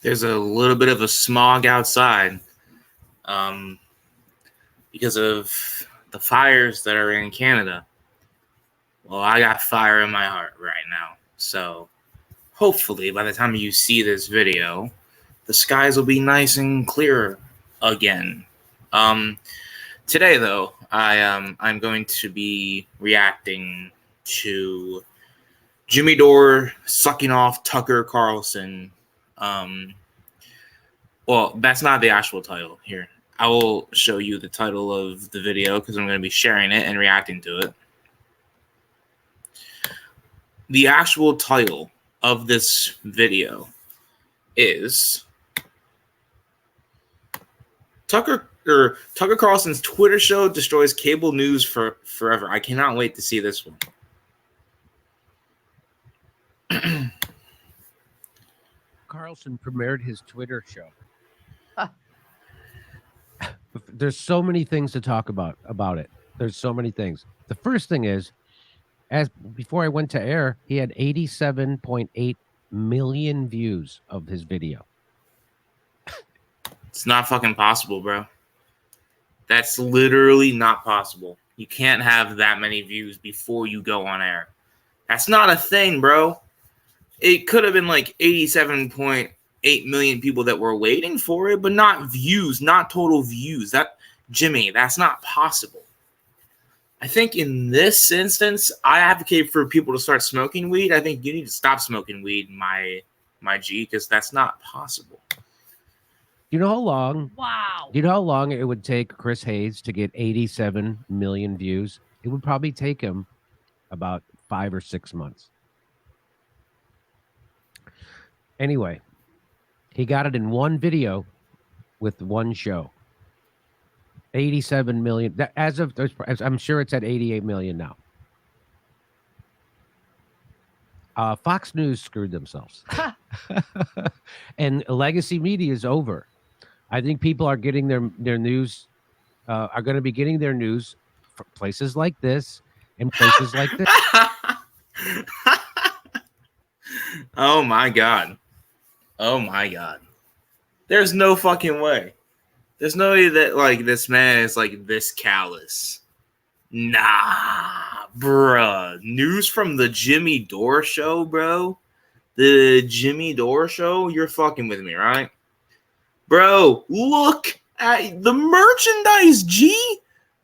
There's a little bit of a smog outside because of the fires that are in Canada. Well, I got fire in my heart right now. So hopefully by the time you see this video, the skies will be nice and clear again. Today, though, I'm going to be reacting to Jimmy Dore sucking off Tucker Carlson. Well, that's not the actual title here. I will show you the title of the video because I'm going to be sharing it and reacting to it. The actual title of this video is Tucker Carlson's Twitter show destroys cable news forever. I cannot wait to see this one. Carlson premiered his Twitter show. There's so many things to talk about it. There's so many things. The first thing is, before I went to air, he had 87.8 million views of his video. It's not fucking possible, bro. That's literally not possible. You can't have that many views before you go on air. That's not a thing, bro. It could have been like 87.8 million people that were waiting for it, but not views, not total views. Jimmy, that's not possible. I think in this instance, I advocate for people to start smoking weed. I think you need to stop smoking weed, my G, because that's not possible. You know how long? Wow. You know how long it would take Chris Hayes to get 87 million views? It would probably take him about 5 or 6 months. Anyway, he got it in one video with one show. 87 million. I'm sure it's at 88 million now. Fox News screwed themselves. And legacy media is over. I think people are getting their news, are going to be getting their news from places like this and places like this. Oh my God. Oh my God. There's no fucking way. There's no way that like this man is like this callous. Nah, bruh. News from the Jimmy Dore show, bro. The Jimmy Dore show? You're fucking with me, right? Bro, look at the merchandise, G.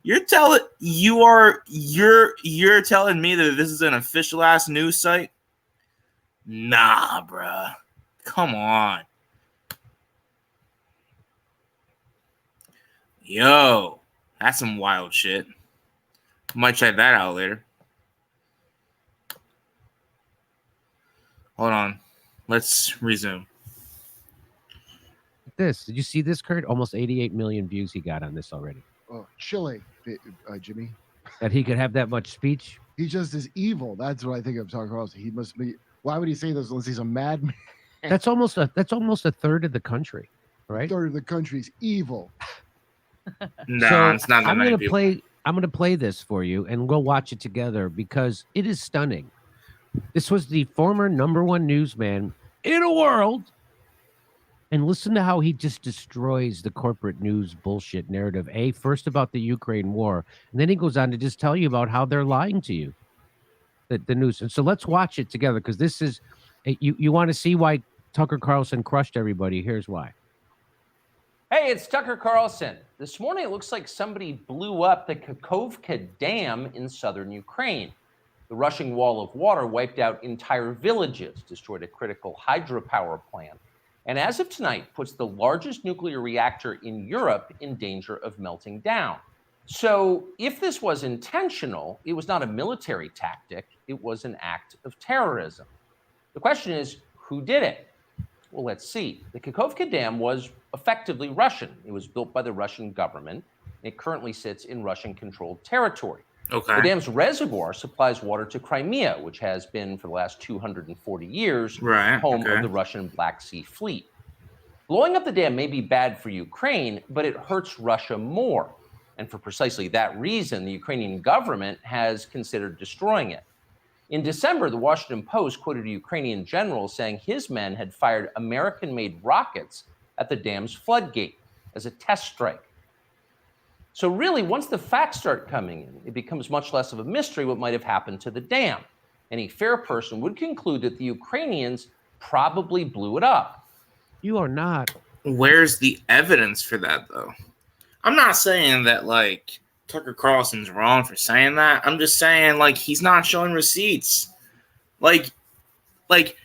You're telling me that this is an official ass news site? Nah, bruh. Come on. Yo, that's some wild shit. Might check that out later. Hold on. Let's resume. Did you see this, Kurt? Almost 88 million views he got on this already. Oh, Chile, Jimmy. That he could have that much speech. He just is evil. That's what I think of Tucker Carlson. He must be. Why would he say this unless he's a madman? That's almost a third of the country, right? A third of the country's evil. No, so it's not that I'm many gonna people. I'm gonna play this for you, and we'll watch it together because it is stunning. This was the former #1 newsman in the world, and listen to how he just destroys the corporate news bullshit narrative. First about the Ukraine war, and then he goes on to just tell you about how they're lying to you, the news. And so let's watch it together because this is you want to see why Tucker Carlson crushed everybody. Here's why. Hey, it's Tucker Carlson. This morning, it looks like somebody blew up the Kakhovka Dam in southern Ukraine. The rushing wall of water wiped out entire villages, destroyed a critical hydropower plant, and as of tonight, puts the largest nuclear reactor in Europe in danger of melting down. So if this was intentional, it was not a military tactic, it was an act of terrorism. The question is, who did it? Well, let's see. The Kakhovka Dam was effectively Russian. It was built by the Russian government. It currently sits in Russian-controlled territory. Okay. The dam's reservoir supplies water to Crimea, which has been, for the last 240 years, home of the Russian Black Sea Fleet. Blowing up the dam may be bad for Ukraine, but it hurts Russia more. And for precisely that reason, the Ukrainian government has considered destroying it. In December, the Washington Post quoted a Ukrainian general saying his men had fired American-made rockets at the dam's floodgate as a test strike. So really, once the facts start coming in, it becomes much less of a mystery what might have happened to the dam. Any fair person would conclude that the Ukrainians probably blew it up. You are not. Where's the evidence for that, though? I'm not saying that, like, Tucker Carlson's wrong for saying that. I'm just saying, like, he's not showing receipts. Like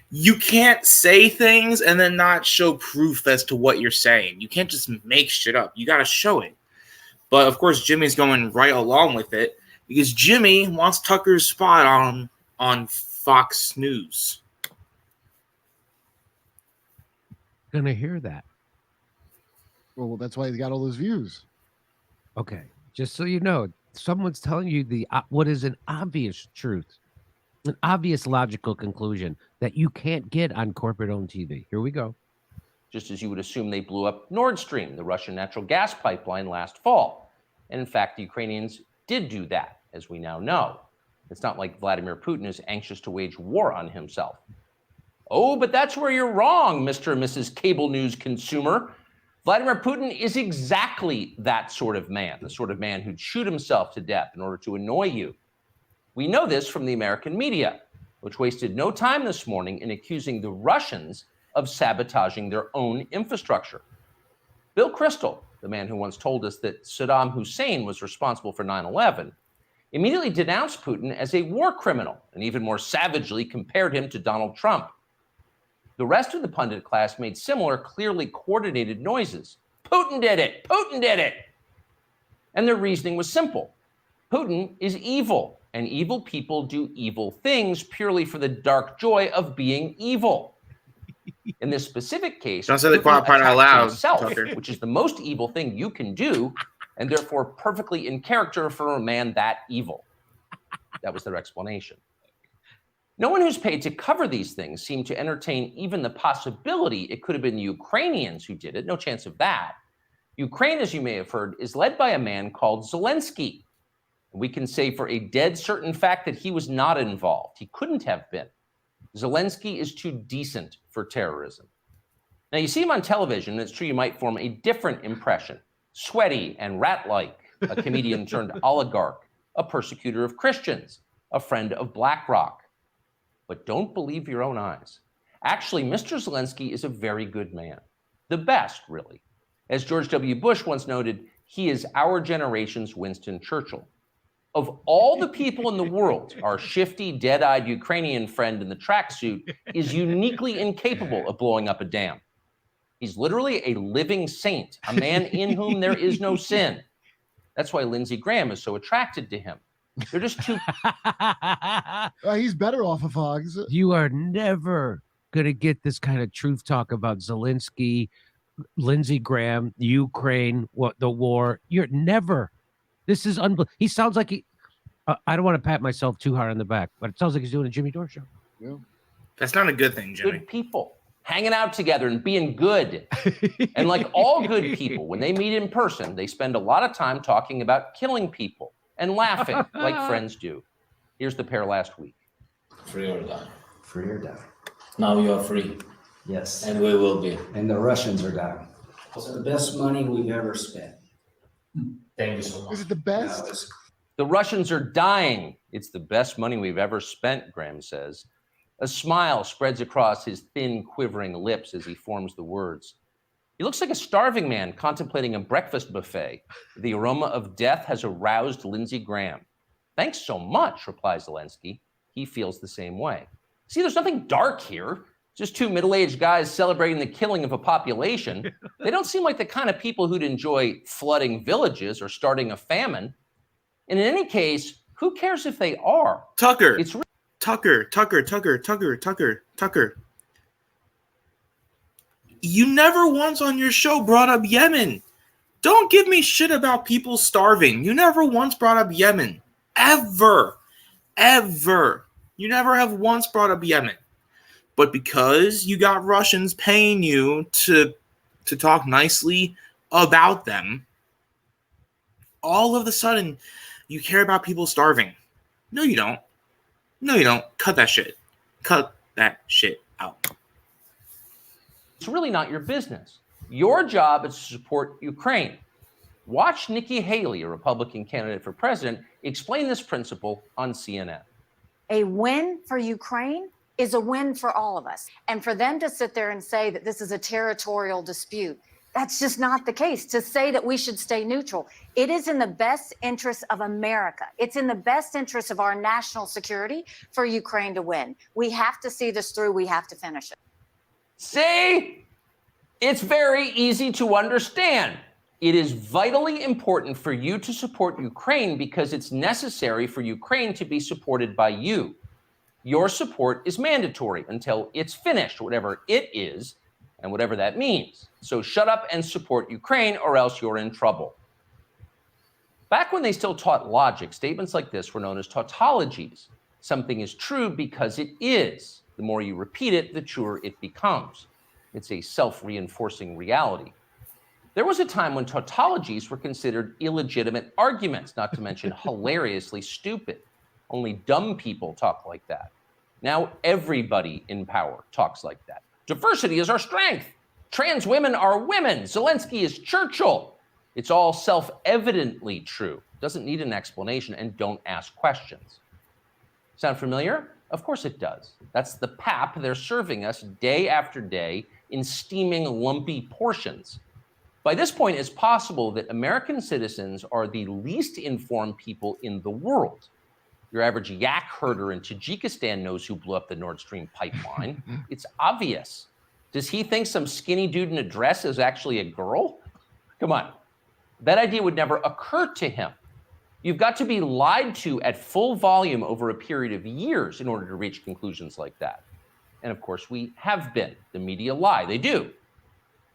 you can't say things and then not show proof as to what you're saying. You can't just make shit up. You got to show it. But, of course, Jimmy's going right along with it because Jimmy wants Tucker's spot on Fox News. Gonna hear that. Well, that's why he's got all those views. Okay, just so you know, someone's telling you what is an obvious truth, an obvious logical conclusion that you can't get on corporate-owned TV. Here we go. Just as you would assume they blew up Nord Stream, the Russian natural gas pipeline, last fall. And in fact, the Ukrainians did do that, as we now know. It's not like Vladimir Putin is anxious to wage war on himself. Oh, but that's where you're wrong, Mr. and Mrs. Cable News consumer. Vladimir Putin is exactly that sort of man, the sort of man who'd shoot himself to death in order to annoy you. We know this from the American media, which wasted no time this morning in accusing the Russians of sabotaging their own infrastructure. Bill Kristol, the man who once told us that Saddam Hussein was responsible for 9/11, immediately denounced Putin as a war criminal and even more savagely compared him to Donald Trump. The rest of the pundit class made similar, clearly coordinated noises. Putin did it! Putin did it! And their reasoning was simple. Putin is evil, and evil people do evil things purely for the dark joy of being evil. In this specific case, Don't say the Putin quiet part out attacks loud, himself, Tucker. which is the most evil thing you can do, and therefore perfectly in character for a man that evil. That was their explanation. No one who's paid to cover these things seemed to entertain even the possibility it could have been the Ukrainians who did it. No chance of that. Ukraine, as you may have heard, is led by a man called Zelensky. We can say for a dead certain fact that he was not involved. He couldn't have been. Zelensky is too decent for terrorism. Now, you see him on television, and it's true you might form a different impression. Sweaty and rat-like, a comedian turned oligarch, a persecutor of Christians, a friend of BlackRock. But don't believe your own eyes. Actually, Mr. Zelensky is a very good man. The best, really. As George W. Bush once noted, he is our generation's Winston Churchill. Of all the people in the world, our shifty, dead-eyed Ukrainian friend in the tracksuit is uniquely incapable of blowing up a dam. He's literally a living saint, a man in whom there is no sin. That's why Lindsey Graham is so attracted to him. They're just too... He's better off of Fox. You are never going to get this kind of truth talk about Zelensky, Lindsey Graham, Ukraine, the war. You're never. This is unbelievable. He sounds like I don't want to pat myself too hard on the back, but it sounds like he's doing a Jimmy Dore show. Yeah. That's not a good thing, Jimmy. Good people hanging out together and being good. And like all good people, when they meet in person, they spend a lot of time talking about killing people and laughing like friends do. Here's the pair last week. Free or die. Free or die. Now you are free, Yes. and we will be. And the Russians are dying. It's the best money we've ever spent. Thank you so much. Is it the best? The Russians are dying. It's the best money we've ever spent, Graham says. A smile spreads across his thin, quivering lips as he forms the words. He looks like a starving man contemplating a breakfast buffet. The aroma of death has aroused Lindsey Graham. Thanks so much, replies Zelensky. He feels the same way. See, there's nothing dark here. Just two middle-aged guys celebrating the killing of a population. They don't seem like the kind of people who'd enjoy flooding villages or starting a famine. And in any case, who cares if they are? Tucker. It's Tucker. You never once on your show brought up Yemen. Don't give me shit about people starving. You never once brought up Yemen. Ever. You never have once brought up Yemen. But because you got Russians paying you to talk nicely about them, all of a sudden you care about people starving. No, you don't. No, you don't. Cut that shit. Cut that shit out. It's really not your business. Your job is to support Ukraine. Watch Nikki Haley, a Republican candidate for president, explain this principle on CNN. A win for Ukraine is a win for all of us. And for them to sit there and say that this is a territorial dispute, that's just not the case. To say that we should stay neutral, it is in the best interest of America. It's in the best interest of our national security for Ukraine to win. We have to see this through. We have to finish it. See? It's very easy to understand. It is vitally important for you to support Ukraine because it's necessary for Ukraine to be supported by you. Your support is mandatory until it's finished, whatever it is, and whatever that means. So shut up and support Ukraine, or else you're in trouble. Back when they still taught logic, statements like this were known as tautologies. Something is true because it is. The more you repeat it, the truer it becomes. It's a self-reinforcing reality. There was a time when tautologies were considered illegitimate arguments, not to mention hilariously stupid. Only dumb people talk like that. Now everybody in power talks like that. Diversity is our strength. Trans women are women. Zelensky is Churchill. It's all self-evidently true. Doesn't need an explanation, and don't ask questions. Sound familiar? Of course it does. That's the pap they're serving us day after day in steaming, lumpy portions. By this point, it's possible that American citizens are the least informed people in the world. Your average yak herder in Tajikistan knows who blew up the Nord Stream pipeline. It's obvious. Does he think some skinny dude in a dress is actually a girl? Come on. That idea would never occur to him. You've got to be lied to at full volume over a period of years in order to reach conclusions like that. And of course, we have been. The media lie. They do.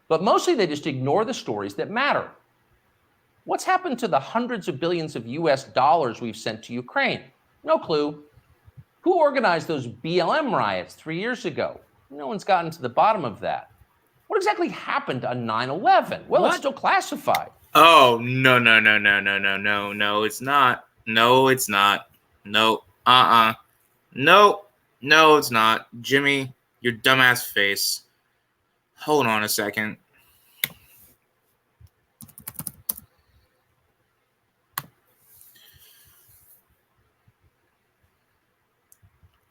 But mostly they just ignore the stories that matter. What's happened to the hundreds of billions of US dollars we've sent to Ukraine? No clue. Who organized those BLM riots 3 years ago? No one's gotten to the bottom of that. What exactly happened on 9/11? Well, it's still classified. Oh, no, it's not. No, it's not. No, No, it's not. Jimmy, your dumbass face. Hold on a second.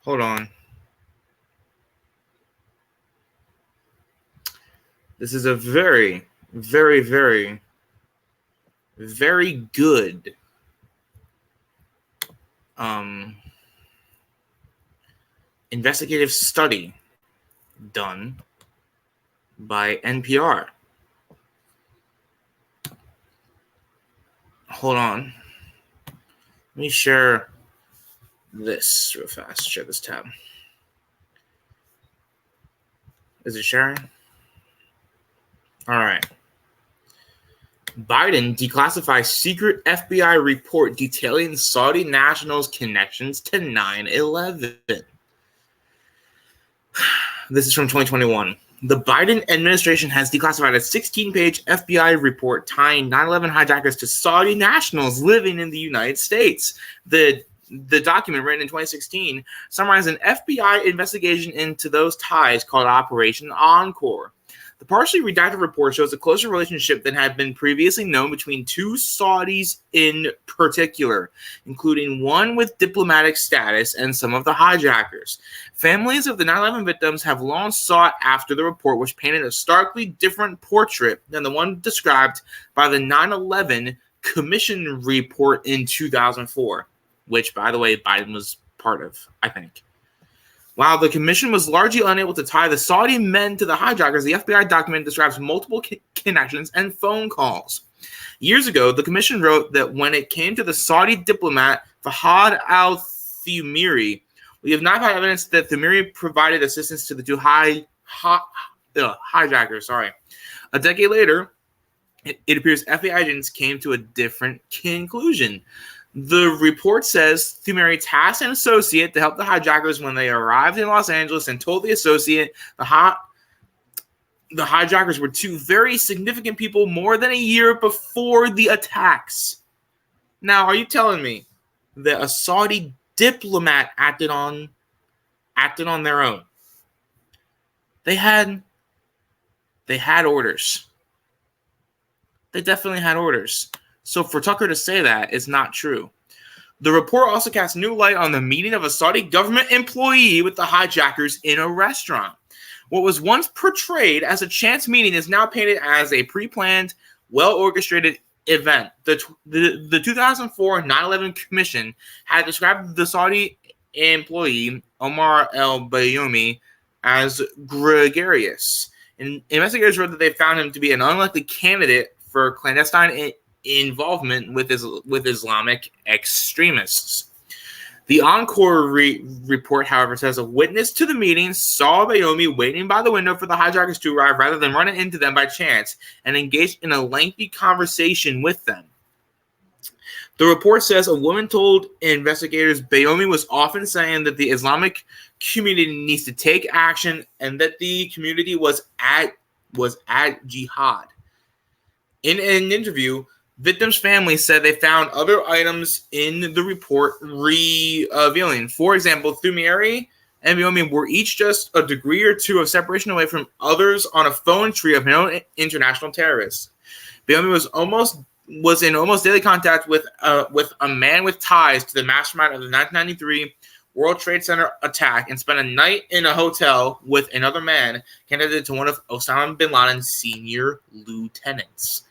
Hold on. This is a very, very, very, very good investigative study done by NPR. Hold on. Let me share this real fast. Share this tab. Is it sharing? All right. Biden declassifies secret FBI report detailing Saudi nationals' connections to 9/11. This is from 2021. The Biden administration has declassified a 16-page FBI report tying 9/11 hijackers to Saudi nationals living in the United States. The document, written in 2016, summarized an FBI investigation into those ties called Operation Encore. The partially redacted report shows a closer relationship than had been previously known between two Saudis in particular, including one with diplomatic status and some of the hijackers. Families of the 9/11 victims have long sought after the report, which painted a starkly different portrait than the one described by the 9/11 Commission report in 2004, which, by the way, Biden was part of, I think. While the commission was largely unable to tie the Saudi men to the hijackers, the FBI document describes multiple connections and phone calls. Years ago, the commission wrote that when it came to the Saudi diplomat Fahad al-Thumiri, we have not had evidence that Thumiri provided assistance to the two hijackers. A decade later, it appears FBI agents came to a different conclusion. The report says Thumiri tasked an associate to help the hijackers when they arrived in Los Angeles and told the associate the hijackers were two very significant people more than a year before the attacks. Now, are you telling me that a Saudi diplomat acted on their own. They had orders. They definitely had orders. So for Tucker to say that is not true. The report also casts new light on the meeting of a Saudi government employee with the hijackers in a restaurant. What was once portrayed as a chance meeting is now painted as a pre-planned, well-orchestrated event. The 2004 9/11 Commission had described the Saudi employee, Omar el-Bayoumi, as gregarious. And investigators wrote that they found him to be an unlikely candidate for clandestine involvement with Islamic extremists. The Encore report, however, says a witness to the meeting saw Bayoumi waiting by the window for the hijackers to arrive rather than running into them by chance and engaged in a lengthy conversation with them. The report says a woman told investigators Bayoumi was often saying that the Islamic community needs to take action and that the community was at jihad. In an interview, victims' families said they found other items in the report revealing. For example, Thumieri and Bayoumi were each just a degree or two of separation away from others on a phone tree of known international terrorists. Bayoumi was in almost daily contact with a man with ties to the mastermind of the 1993 World Trade Center attack and spent a night in a hotel with another man candidate to one of Osama bin Laden's senior lieutenants.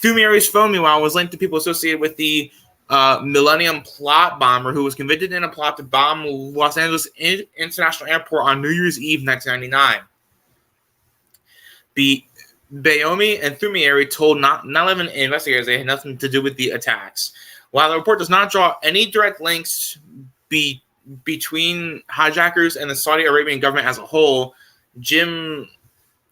Thumieri's phone, meanwhile, was linked to people associated with the Millennium Plot bomber who was convicted in a plot to bomb Los Angeles International Airport on New Year's Eve 1999. Bayoumi and Thumieri told 9/11 investigators they had nothing to do with the attacks. While the report does not draw any direct links between hijackers and the Saudi Arabian government as a whole, Jim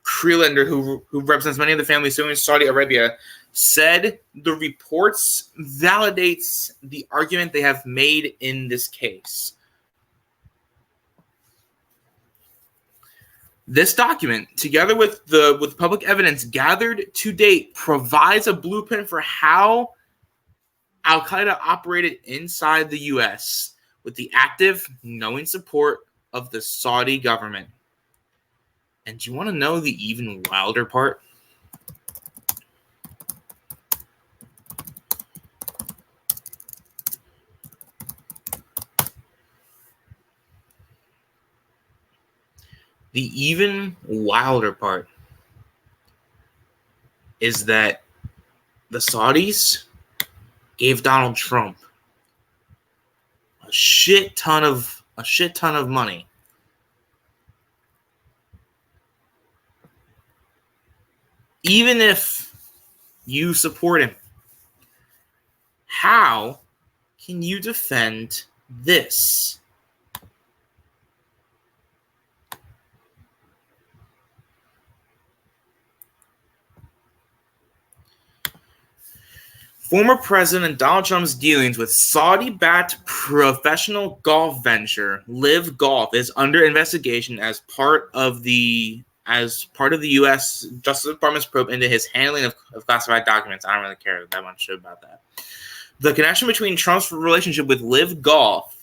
Creelander, who represents many of the families suing Saudi Arabia, said the reports validates the argument they have made in this case. This document, together with public evidence gathered to date, provides a blueprint for how Al-Qaeda operated inside the U.S. with the active, knowing support of the Saudi government. And do you want to know the even wilder part? The even wilder part is that the Saudis gave Donald Trump a shit ton of money. Even if you support him, how can you defend this? Former President Donald Trump's dealings with Saudi-backed professional golf venture Live Golf is under investigation as part of the U.S. Justice Department's probe into his handling of classified documents. I don't really care that much about that. The connection between Trump's relationship with Live Golf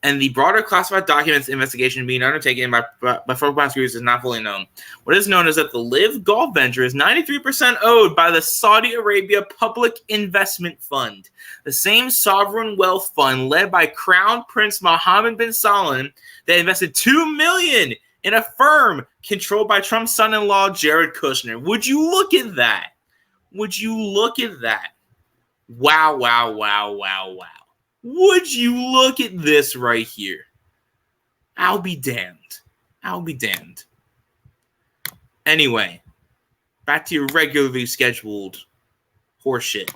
and the broader classified documents investigation being undertaken by federal prosecutors is not fully known. What is known is that the Live Golf venture is 93% owed by the Saudi Arabia Public Investment Fund, the same sovereign wealth fund led by Crown Prince Mohammed bin Salman that invested $2 million in a firm controlled by Trump's son-in-law, Jared Kushner. Would you look at that? Would you look at that? Wow, wow, wow, wow, wow. Would you look at this right here? I'll be damned. I'll be damned. Anyway, back to your regularly scheduled horseshit.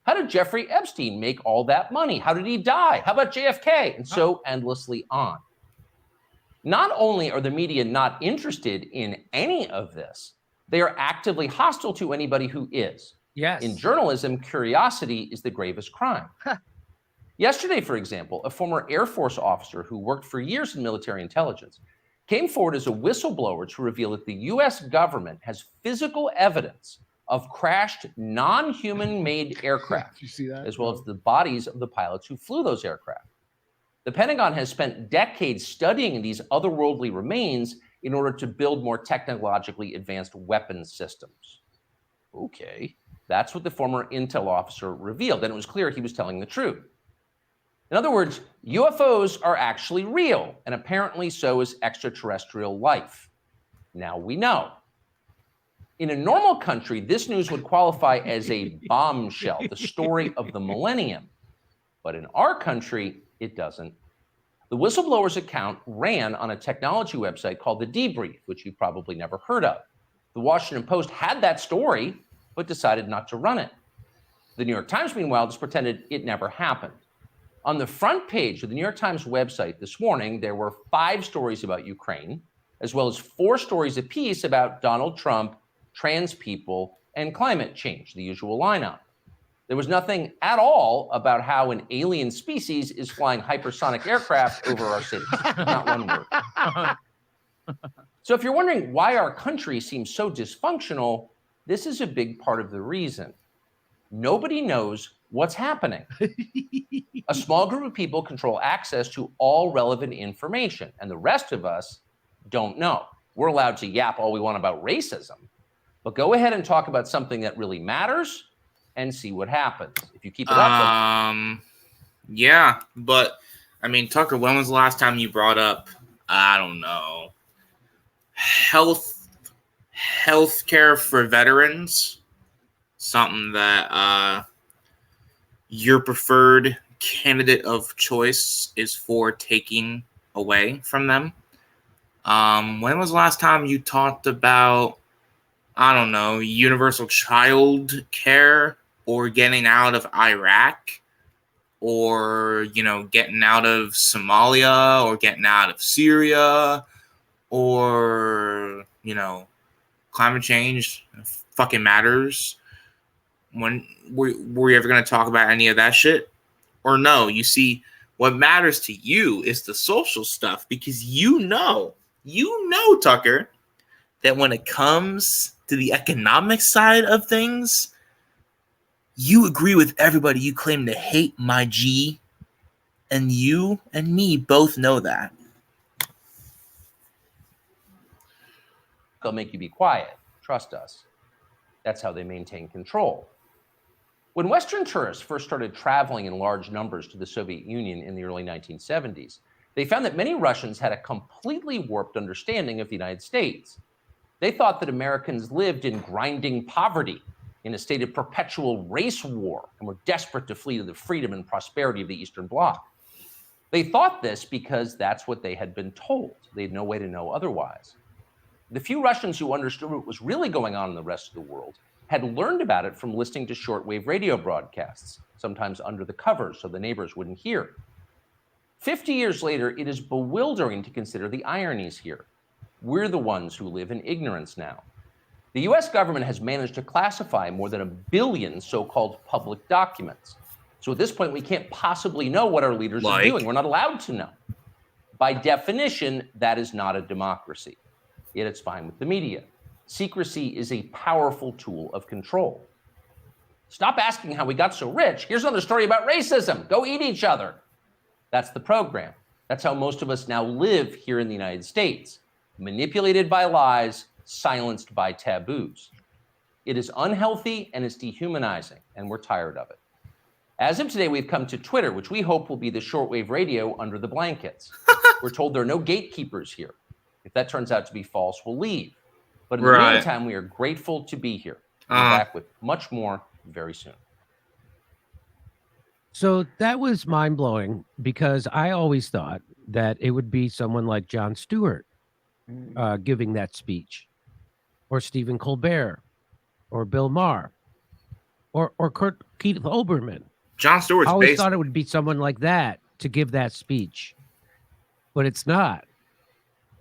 How did Jeffrey Epstein make all that money? How did he die? How about JFK? And so endlessly on. Not only are the media not interested in any of this, they are actively hostile to anybody who is. Yes. In journalism, curiosity is the gravest crime. Yesterday, for example, a former Air Force officer who worked for years in military intelligence came forward as a whistleblower to reveal that the U.S. government has physical evidence of crashed non-human made aircraft, Did you see that? as well as the bodies of the pilots who flew those aircraft. The Pentagon has spent decades studying these otherworldly remains in order to build more technologically advanced weapons systems. Okay, that's what the former intel officer revealed, and it was clear he was telling the truth. In other words, UFOs are actually real, and apparently so is extraterrestrial life. Now we know. In a normal country, this news would qualify as a bombshell, the story of the millennium. But in our country, it doesn't. The whistleblower's account ran on a technology website called The Debrief, which you've probably never heard of. The Washington Post had that story, but decided not to run it. The New York Times, meanwhile, just pretended it never happened. On the front page of the New York Times website this morning, there were 5 stories about Ukraine, as well as 4 stories apiece about Donald Trump, trans people, and climate change, the usual lineup. There was nothing at all about how an alien species is flying hypersonic aircraft over our cities. Not one word. So if you're wondering why our country seems so dysfunctional, this is a big part of the reason. Nobody knows what's happening. A small group of people control access to all relevant information, and the rest of us don't know. We're allowed to yap all we want about racism, but go ahead and talk about something that really matters and see what happens. If you keep it up. Yeah, but I mean, Tucker, when was the last time you brought up, I don't know, healthcare for veterans? Something that your preferred candidate of choice is for taking away from them. When was the last time you talked about, I don't know, universal child care, or getting out of Iraq, or, you know, getting out of Somalia, or getting out of Syria, or, you know, climate change fucking matters? When were you ever going to talk about any of that shit? Or no? You see, what matters to you is the social stuff, because you know, Tucker, that when it comes to the economic side of things, you agree with everybody you claim to hate, my G. And you and me both know that. They'll make you be quiet. Trust us. That's how they maintain control. When Western tourists first started traveling in large numbers to the Soviet Union in the early 1970s, they found that many Russians had a completely warped understanding of the United States. They thought that Americans lived in grinding poverty, in a state of perpetual race war, and were desperate to flee to the freedom and prosperity of the Eastern Bloc. They thought this because that's what they had been told. They had no way to know otherwise. The few Russians who understood what was really going on in the rest of the world had learned about it from listening to shortwave radio broadcasts, sometimes under the covers so the neighbors wouldn't hear. 50 years later, it is bewildering to consider the ironies here. We're the ones who live in ignorance now. The US government has managed to classify more than 1 billion so-called public documents. So at this point, we can't possibly know what our leaders are doing. We're not allowed to know. By definition, that is not a democracy. Yet it's fine with the media. Secrecy is a powerful tool of control. Stop asking how we got so rich. Here's another story about racism. Go eat each other. That's the program. That's how most of us now live here in the United States. Manipulated by lies, silenced by taboos. It is unhealthy and it's dehumanizing, and we're tired of it. As of today, we've come to Twitter, which we hope will be the shortwave radio under the blankets. We're told there are no gatekeepers here. If that turns out to be false, we'll leave. But in the meantime, we are grateful to be here. We'll be back with much more very soon. So that was mind-blowing, because I always thought that it would be someone like Jon Stewart giving that speech, or Stephen Colbert, or Bill Maher, or Keith Olbermann. Jon Stewart's I always thought it would be someone like that to give that speech, but it's not.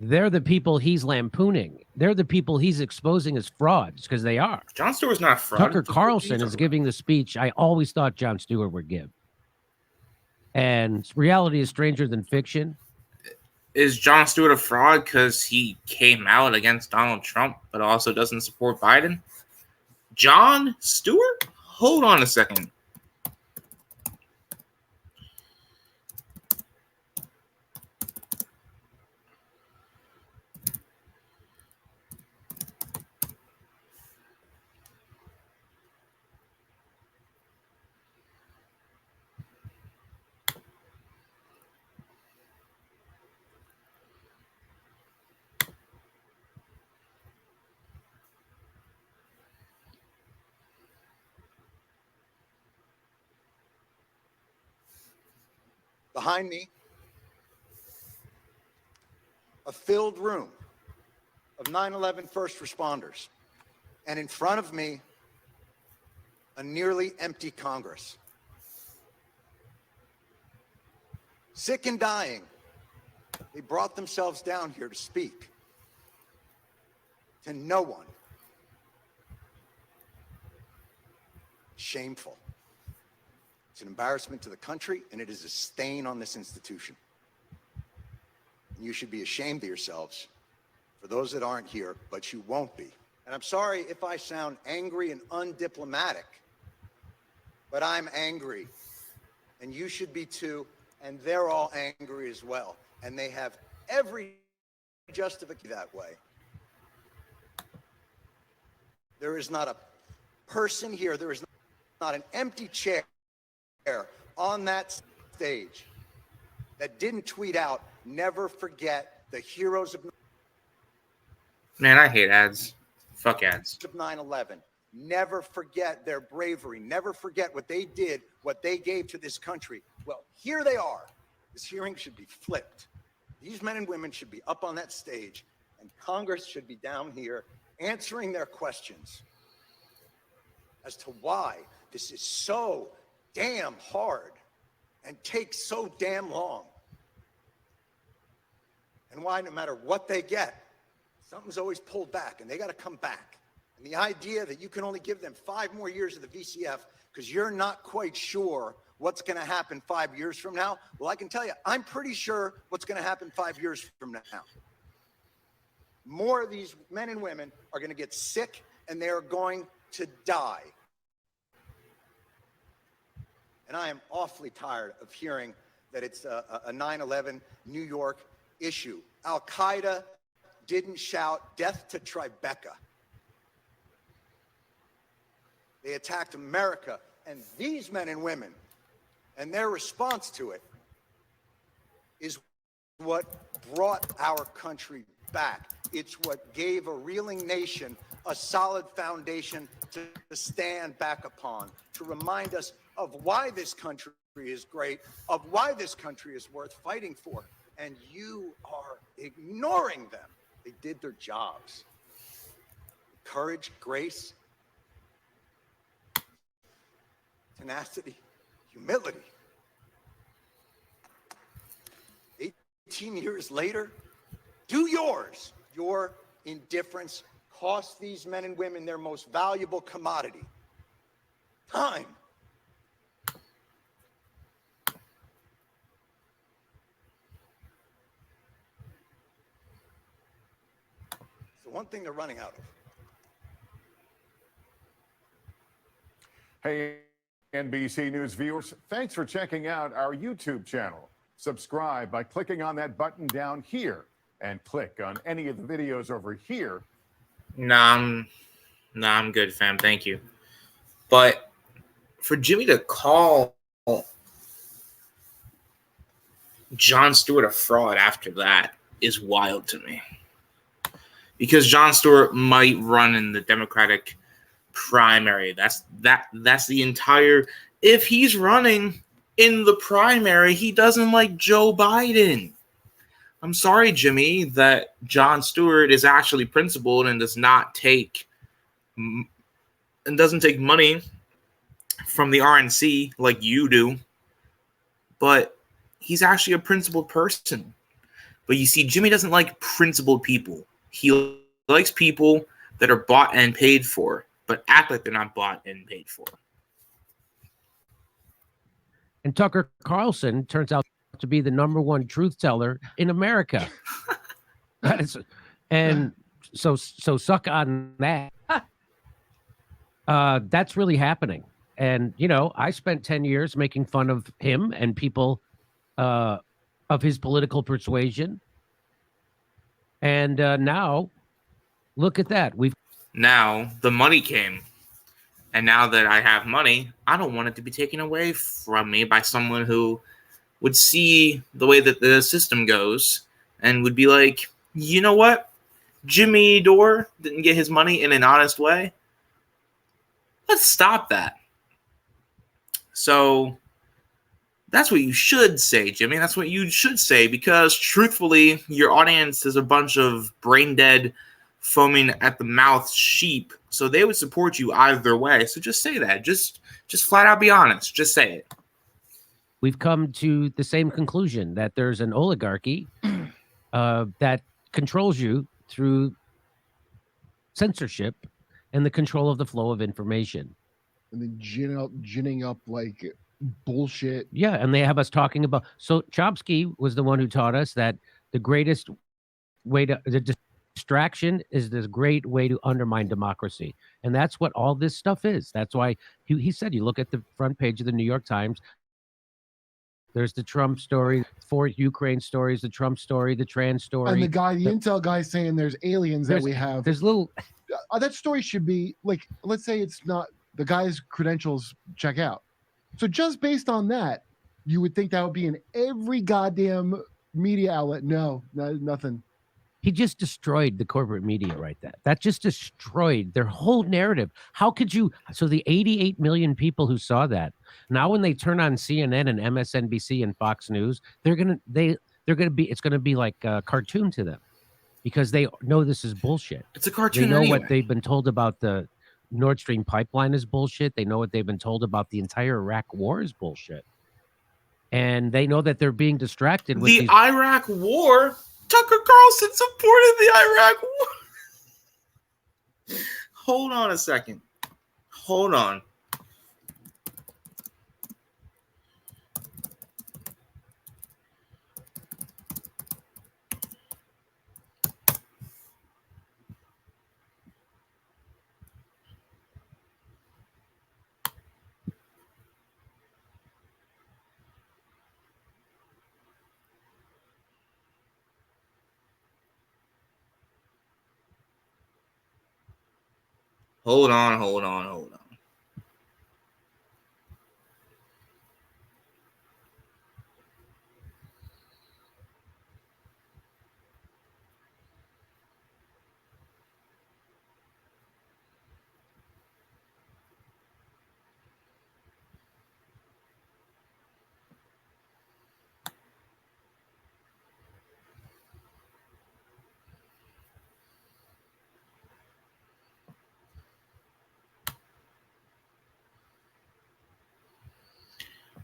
They're the people he's lampooning. They're the people he's exposing as frauds, because they are. Jon Stewart's not a fraud. Tucker Carlson is giving the speech I always thought Jon Stewart would give. And reality is stranger than fiction. Is Jon Stewart a fraud because he came out against Donald Trump, but also doesn't support Biden? Jon Stewart? Hold on a second. Behind me, a filled room of 9/11 first responders. And in front of me, a nearly empty Congress. Sick and dying, they brought themselves down here to speak to no one. Shameful. It's an embarrassment to the country, and it is a stain on this institution. And you should be ashamed of yourselves for those that aren't here, but you won't be. And I'm sorry if I sound angry and undiplomatic, but I'm angry, and you should be too, and they're all angry as well. And they have every justification that way. There is not a person here, there is not an empty chair on that stage that didn't tweet out, "Never forget the heroes of..." Man, I hate ads. Fuck ads. Of 9/11. Never forget their bravery. Never forget what they did, what they gave to this country. Well, here they are. This hearing should be flipped. These men and women should be up on that stage, and Congress should be down here answering their questions as to why this is so damn hard and takes so damn long. And why, no matter what they get, something's always pulled back, and they got to come back. And the idea that you can only give them 5 more years of the VCF because you're not quite sure what's going to happen 5 years from now. Well, I can tell you, I'm pretty sure what's going to happen 5 years from now. More of these men and women are going to get sick, and they are going to die. And I am awfully tired of hearing that it's a 9/11 New York issue. Al-Qaeda didn't shout death to Tribeca. They attacked America, and these men and women, and their response to it is what brought our country back. It's what gave a reeling nation a solid foundation to stand back upon, to remind us of why this country is great, of why this country is worth fighting for. And you are ignoring them. They did their jobs. Courage, grace, tenacity, humility. 18 years later, do yours. Your indifference cost these men and women their most valuable commodity, time. It's the one thing they're running out of. Hey, NBC News viewers, thanks for checking out our YouTube channel. Subscribe by clicking on that button down here and click on any of the videos over here. Nah, I'm good, fam. Thank you. But for Jimmy to call Jon Stewart a fraud after that is wild to me. Because Jon Stewart might run in the Democratic primary. That's the entire. If he's running in the primary, he doesn't like Joe Biden. I'm sorry, Jimmy, that Jon Stewart is actually principled and doesn't take money from the RNC like you do. But he's actually a principled person. But you see, Jimmy doesn't like principled people. He likes people that are bought and paid for, but act like they're not bought and paid for. And Tucker Carlson turns out to be the #1 truth teller in America. And so suck on that. That's really happening. And, I spent 10 years making fun of him and people of his political persuasion. And now, look at that. Now the money came. And now that I have money, I don't want it to be taken away from me by someone who would see the way that the system goes and would be like, you know what? Jimmy Dore didn't get his money in an honest way. Let's stop that. So that's what you should say, Jimmy. That's what you should say, because truthfully, your audience is a bunch of brain dead, foaming at the mouth sheep. So they would support you either way. So just say that. Just flat out be honest. Just say it. We've come to the same conclusion that there's an oligarchy that controls you through censorship and the control of the flow of information. And then ginning up like bullshit. Yeah, and they have us talking about. So Chomsky was the one who taught us that the greatest way to the distraction is this great way to undermine democracy, and that's what all this stuff is. That's why he said, you look at the front page of the New York Times. There's the Trump story, 4 Ukraine stories, the Trump story, the trans story, And the intel guy saying there's aliens that we have. There's little. That story should be like, let's say it's not the guy's credentials check out. So just based on that, you would think that would be in every goddamn media outlet. No, nothing. He just destroyed the corporate media right there. That just destroyed their whole narrative. How could you? So the 88 million people who saw that, now when they turn on CNN and MSNBC and Fox News, they're gonna be, it's gonna be like a cartoon to them, because they know this is bullshit. It's a cartoon. They know anyway. what they've been told about the Nord Stream pipeline is bullshit. They know what they've been told about the entire Iraq war is bullshit. And they know that they're being distracted with the Iraq war. Tucker Carlson supported the Iraq war. Hold on a second. Hold on. Hold on.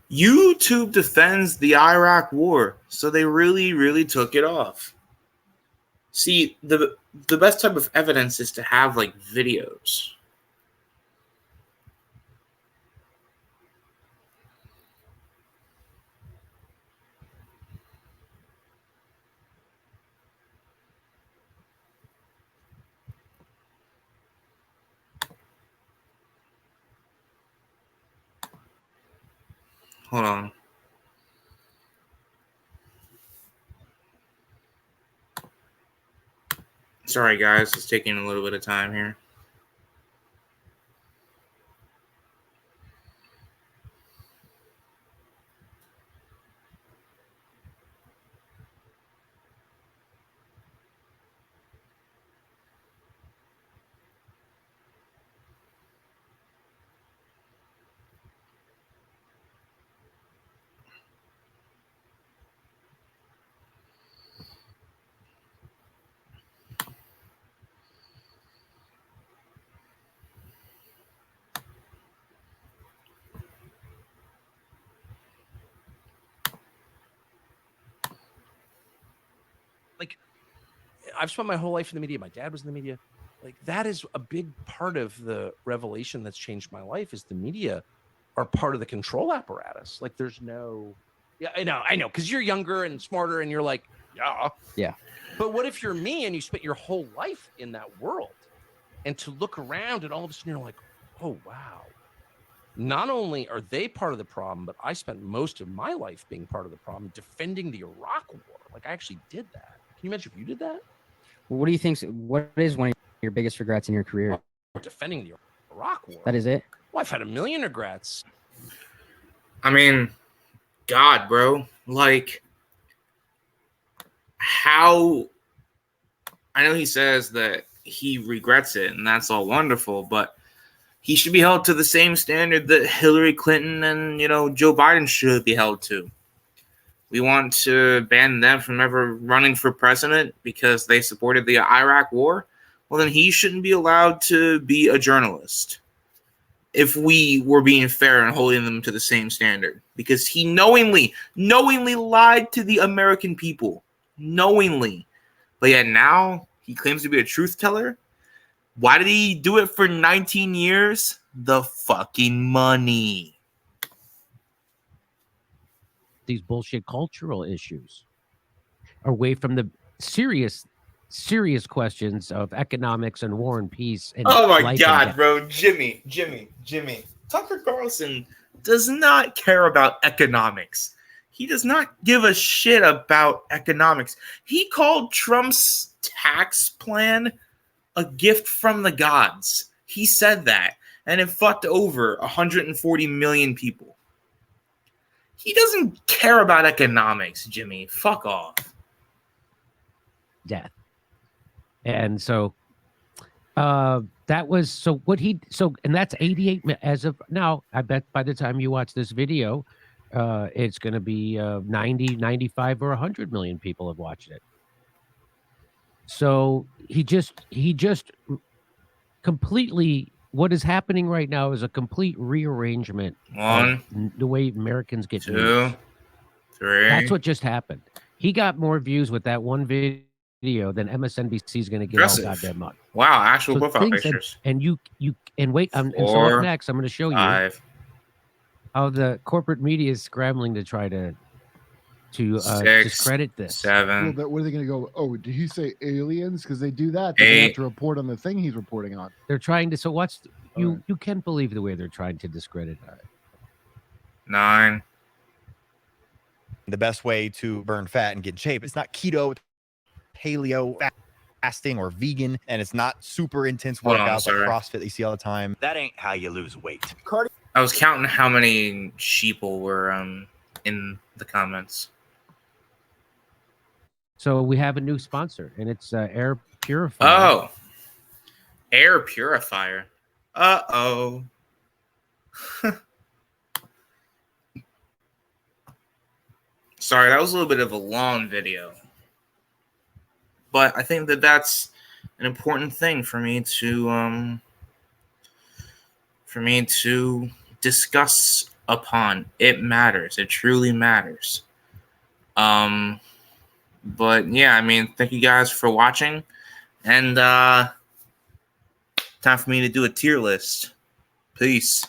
YouTube defends the Iraq war, so they really took it off. See, the best type of evidence is to have like videos. Hold on. Sorry, guys. It's taking a little bit of time here. Like, I've spent my whole life in the media. My dad was in the media. Like, that is a big part of the revelation that's changed my life, is the media are part of the control apparatus. Like, there's no, yeah, I know, because you're younger and smarter, and you're like, yeah. But what if you're me and you spent your whole life in that world, and to look around and all of a sudden you're like, oh, wow. Not only are they part of the problem, but I spent most of my life being part of the problem, defending the Iraq War. Like, I actually did that. Can you imagine if you did that? What do you think? What is one of your biggest regrets in your career? Defending the Iraq War. That is it. Well, I've had a million regrets. I mean, God, bro. Like, how... I know he says that he regrets it, and that's all wonderful, but he should be held to the same standard that Hillary Clinton and, Joe Biden should be held to. We want to ban them from ever running for president because they supported the Iraq war. Well, then he shouldn't be allowed to be a journalist if we were being fair and holding them to the same standard, because he knowingly lied to the American people, knowingly. But yet now he claims to be a truth teller. Why did he do it for 19 years? The fucking money. These bullshit cultural issues away from the serious questions of economics and war and peace. And oh my life God, bro. Jimmy. Tucker Carlson does not care about economics. He does not give a shit about economics. He called Trump's tax plan a gift from the gods. He said that, and it fucked over 140 million people. He doesn't care about economics, Jimmy. Fuck off. Death. And so that was and that's 88 as of now. I bet by the time you watch this video, it's going to be 90, 95 or 100 million people have watched it. So he just completely, what is happening right now is a complete rearrangement of the way Americans get news. 3. That's what just happened. He got more views with that one video than MSNBC is going to get all goddamn month. Wow, actual profile pictures. And wait, and so up next, I'm going to show you how the corporate media is scrambling to try to 6, discredit this. 7. Well, what are they going to go? Oh, did he say aliens? Because they do that. They have to report on the thing he's reporting on. They're trying to. So what's you can't believe the way they're trying to discredit it. 9. The best way to burn fat and get in shape, it's not keto, paleo, fasting, or vegan, and it's not super intense workouts like CrossFit that you see all the time. That ain't how you lose weight. I was counting how many sheeple were in the comments. So we have a new sponsor, and it's air purifier. Oh, air purifier. Uh-oh. Sorry, that was a little bit of a long video. But I think that that's an important thing for me to discuss upon. It matters. It truly matters. But yeah, I mean, thank you guys for watching. And time for me to do a tier list. Peace.